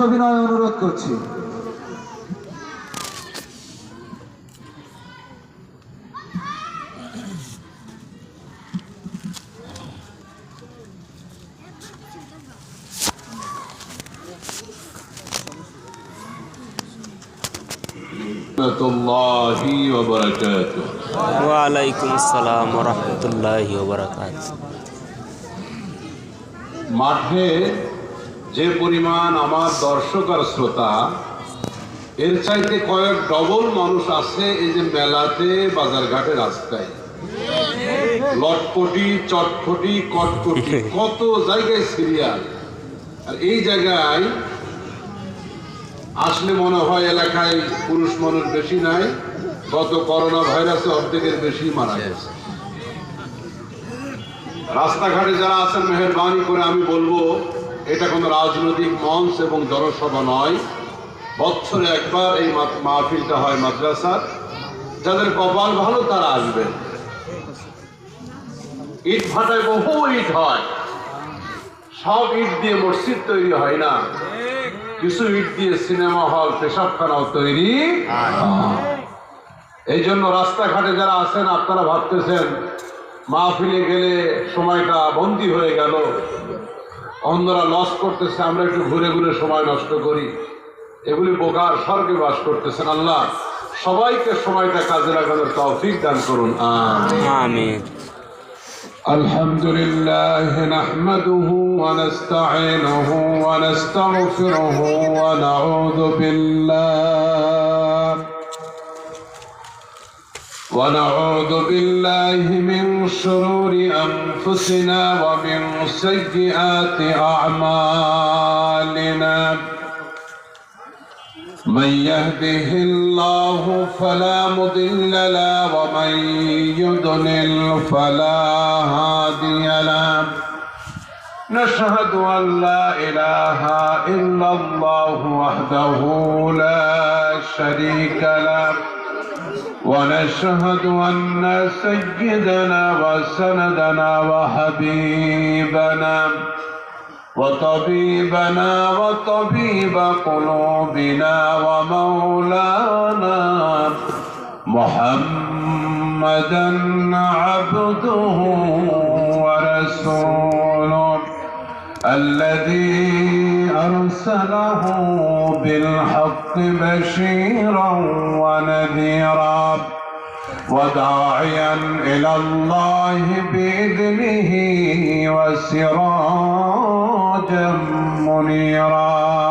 সবিনয় অনুরোধ করছি। ওয়ালাইকুম আসসালাম ওয়া রাহমাতুল্লাহি ওয়া বারাকাতুহু। মাঠে যে পরিমাণ আমার দর্শক আর শ্রোতা, এর চাইতে কয়েক ডবল মানুষ আছে এই যে মেলাতে, বাজারঘাটে, রাস্তায় লটপটি, চটপটি, কটকটি, কত জায়গায় সিরিয়াল। আর এই জায়গায় আসলে মনে হয় এলাকায় পুরুষ মানুষ বেশি নাই, গত করোনা ভাইরাসে অর্ধেকের বেশি মারা গেছে। রাস্তাঘাটে যারা আছেন, মেহেরবানি করে আমি বলবো, এটা কোনো রাজনৈতিক মঞ্চ এবং জনসভা নয়। বছরে একবার এই মাহফিলটা হয় মাদ্রাসার। যাদের কপাল ভালো তারা আসবেন। ইট ভাটায় বহু ইট হয়, সব ইট দিয়ে মসজিদ তৈরি হয় না, কিছু ইট দিয়ে সিনেমা হল, পেশাবখানাও তৈরি। এই জন্য রাস্তাঘাটে যারা আছেন, আপনারা ভাবতেছেন মাহফিলে গেলে সময়টা বন্দী হয়ে গেল, অন্যরা লস করতেছে, আমরা একটু ঘুরে ঘুরে সময় নষ্ট করি, এগুলি বোকার স্বর্গে বাস করতেছেন। আল্লাহ সবাইকে সময়টা কাজে লাগানোর তৌফিক দান করুন, আমিন। আলহামদুলিল্লাহ নাহমাদুহু ওয়া নাস্তাঈনুহু ওয়া নাস্তাগফিরুহু ওয়া নাউযু বিল্লাহ ونعوذ بالله من شرور أنفسنا ومن سيئات أعمالنا. من يهده الله فلا مضل له ومن يضلل فلا هادي له. نشهد أن لا إله إلا الله وحده لا شريك له، ونشهد أن سيدنا وسندنا وحبيبنا وطبيبنا وطبيب قلوبنا ومولانا محمدا عبده ورسوله الذي أرسله بالحق بشيرا ونذيرا وداعيا إلى الله بإذنه وسراجا منيرا.